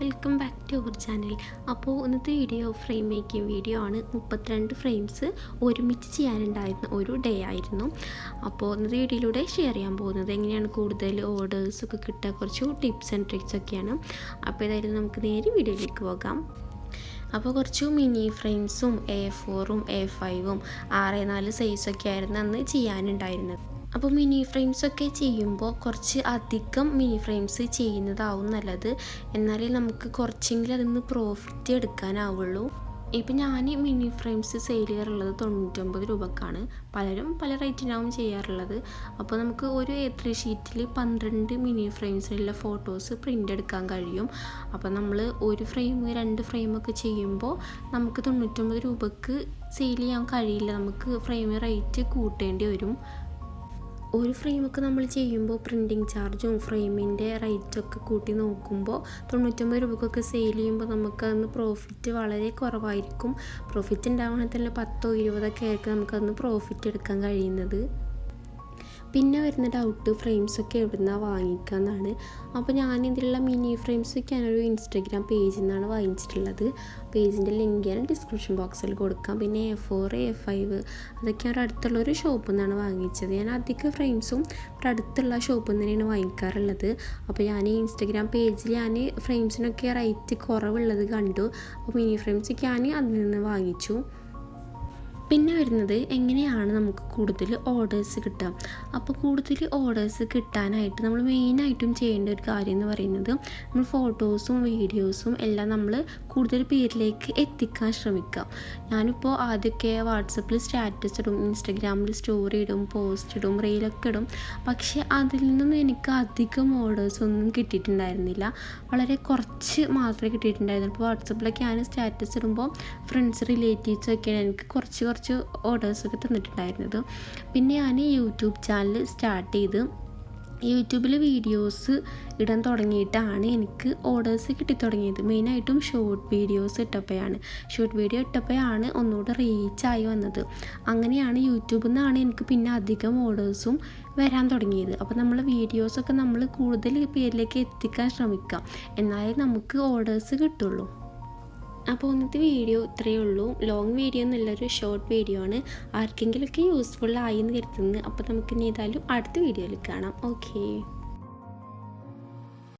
Welcome back to our channel. അപ്പോൾ ഇന്നത്തെ video frame making video ആണ്. 32 ഫ്രെയിംസ് ഒരുമിച്ച് ചെയ്യാനുണ്ടായിരുന്ന ഒരു ഡേ ആയിരുന്നു. അപ്പോൾ ഇന്നത്തെ വീഡിയോയിലൂടെ ഷെയർ ചെയ്യാൻ പോകുന്നത് എങ്ങനെയാണ് കൂടുതൽ ഓർഡേഴ്സൊക്കെ കിട്ടുക, കുറച്ച് ടിപ്സ് ആൻഡ് ട്രിക്സ് ഒക്കെയാണ്. അപ്പോൾ ഏതായാലും നമുക്ക് നേരെ വീഡിയോയിലേക്ക് പോകാം. അപ്പോൾ കുറച്ച് മിനി ഫ്രെയിംസും A4ഉം A5ഉം 6x4 സൈസൊക്കെ ആയിരുന്നു അന്ന് ചെയ്യാനുണ്ടായിരുന്നത്. അപ്പോൾ മിനി ഫ്രെയിംസൊക്കെ ചെയ്യുമ്പോൾ കുറച്ച് അധികം മിനി ഫ്രെയിംസ് ചെയ്യുന്നതാവും നല്ലത്. എന്നാലേ നമുക്ക് കുറച്ചെങ്കിലും അതിൽ നിന്ന് പ്രോഫിറ്റ് എടുക്കാനാവുള്ളൂ. ഇപ്പം ഞാൻ മിനി ഫ്രെയിംസ് സെയിൽ ചെയ്യാറുള്ളത് 99 രൂപക്കാണ്. പലരും പല റേറ്റിനാവും ചെയ്യാറുള്ളത്. അപ്പോൾ നമുക്ക് ഒരു A3 ഷീറ്റിൽ 12 മിനി ഫ്രെയിംസിലുള്ള ഫോട്ടോസ് പ്രിൻ്റ് എടുക്കാൻ കഴിയും. അപ്പോൾ നമ്മൾ ഒരു ഫ്രെയിം 2 ഫ്രെയിമൊക്കെ ചെയ്യുമ്പോൾ നമുക്ക് 99 രൂപക്ക് സെയിൽ ചെയ്യാൻ കഴിയില്ല. നമുക്ക് ഫ്രെയിം റേറ്റ് കൂട്ടേണ്ടി വരും. ഒരു ഫ്രെയിമൊക്കെ നമ്മൾ ചെയ്യുമ്പോൾ പ്രിൻറ്റിങ് ചാർജും ഫ്രെയിമിൻ്റെ റേറ്റൊക്കെ കൂട്ടി നോക്കുമ്പോൾ 99 രൂപക്കൊക്കെ സെയിൽ ചെയ്യുമ്പോൾ നമുക്കതിന് പ്രോഫിറ്റ് വളരെ കുറവായിരിക്കും. പ്രോഫിറ്റ് ഉണ്ടാവുകയാണെങ്കിൽ തന്നെ 10 20 ആയിരിക്കും നമുക്കതിന് പ്രോഫിറ്റ് എടുക്കാൻ കഴിയുന്നത്. പിന്നെ വരുന്ന ഡൗട്ട് ഫ്രെയിംസൊക്കെ എവിടെ നിന്നാണ് വാങ്ങിക്കുക എന്നാണ്. അപ്പോൾ ഞാൻ ഇതിലുള്ള മിനി ഫ്രെയിംസൊക്കെ ഞാനൊരു ഇൻസ്റ്റഗ്രാം പേജിൽ നിന്നാണ് വാങ്ങിച്ചിട്ടുള്ളത്. പേജിൻ്റെ ലിങ്ക് ഞാൻ ഡിസ്ക്രിപ്ഷൻ ബോക്സിൽ കൊടുക്കാം. പിന്നെ A4 A5 അതൊക്കെ അവിടെ അടുത്തുള്ളൊരു ഷോപ്പിൽ നിന്നാണ് വാങ്ങിച്ചത്. ഞാൻ അധിക ഫ്രെയിംസും ഇവിടെ അടുത്തുള്ള ഷോപ്പിൽ നിന്ന് തന്നെയാണ് വാങ്ങിക്കാറുള്ളത്. അപ്പോൾ ഞാൻ ഈ ഇൻസ്റ്റഗ്രാം പേജിൽ ഞാൻ ഫ്രെയിംസിനൊക്കെ റേറ്റ് കുറവുള്ളത് കണ്ടു. അപ്പോൾ മിനി ഫ്രെയിംസൊക്കെ ഞാൻ അതിൽ നിന്ന് വാങ്ങിച്ചു. പിന്നെ വരുന്നത് എങ്ങനെയാണ് നമുക്ക് കൂടുതൽ ഓർഡേഴ്സ് കിട്ടുക. അപ്പോൾ കൂടുതൽ ഓർഡേഴ്സ് കിട്ടാനായിട്ട് നമ്മൾ മെയിനായിട്ടും ചെയ്യേണ്ട ഒരു കാര്യം എന്ന് പറയുന്നത് നമ്മൾ ഫോട്ടോസും വീഡിയോസും എല്ലാം നമ്മൾ കൂടുതൽ പേരിലേക്ക് എത്തിക്കാൻ ശ്രമിക്കുക. ഞാനിപ്പോൾ ആദ്യമൊക്കെ വാട്സപ്പിൽ സ്റ്റാറ്റസ് ഇടും, ഇൻസ്റ്റഗ്രാമിൽ സ്റ്റോറി ഇടും, പോസ്റ്റ് ഇടും, റീലൊക്കെ ഇടും. പക്ഷേ അതിൽ നിന്നും എനിക്ക് അധികം ഓർഡേഴ്സൊന്നും കിട്ടിയിട്ടുണ്ടായിരുന്നില്ല. വളരെ കുറച്ച് മാത്രമേ കിട്ടിയിട്ടുണ്ടായിരുന്നുള്ളൂ. ഇപ്പോൾ വാട്സപ്പിലൊക്കെ ഞാൻ സ്റ്റാറ്റസ് ഇടുമ്പോൾ ഫ്രണ്ട്സ് റിലേറ്റീവ്സൊക്കെയാണ് എനിക്ക് കുറച്ച് ഓർഡേഴ്സൊക്കെ തന്നിട്ടുണ്ടായിരുന്നത്. പിന്നെ ഞാൻ യൂട്യൂബ് ചാനൽ സ്റ്റാർട്ട് ചെയ്ത് യൂട്യൂബിൽ വീഡിയോസ് ഇടാൻ തുടങ്ങിയിട്ടാണ് എനിക്ക് ഓർഡേഴ്സ് കിട്ടിത്തുടങ്ങിയത്. മെയിനായിട്ടും ഷോർട്ട് വീഡിയോസ് ഷോർട്ട് വീഡിയോ ഇട്ടപ്പോഴാണ് ഒന്നുകൂടെ റീച്ചായി വന്നത്. അങ്ങനെയാണ് യൂട്യൂബിൽ നിന്നാണ് എനിക്ക് പിന്നെ അധികം ഓർഡേഴ്സും വരാൻ തുടങ്ങിയത്. അപ്പോൾ നമ്മൾ വീഡിയോസൊക്കെ നമ്മൾ കൂടുതൽ പേരിലേക്ക് എത്തിക്കാൻ ശ്രമിക്കാം, എന്നാലേ നമുക്ക് ഓർഡേഴ്സ് കിട്ടുള്ളൂ. അപ്പോൾ ഇന്നത്തെ വീഡിയോ ഇത്രയേ ഉള്ളൂ. ലോങ് വീഡിയോ എന്നുള്ളൊരു ഷോർട്ട് വീഡിയോ ആണ്. ആർക്കെങ്കിലുമൊക്കെ യൂസ്ഫുൾ ആയി എന്ന് കരുതുന്നു. അപ്പോൾ നമുക്ക് ഇനി ഏതായാലും അടുത്ത വീഡിയോയിൽ കാണാം. ഓക്കേ.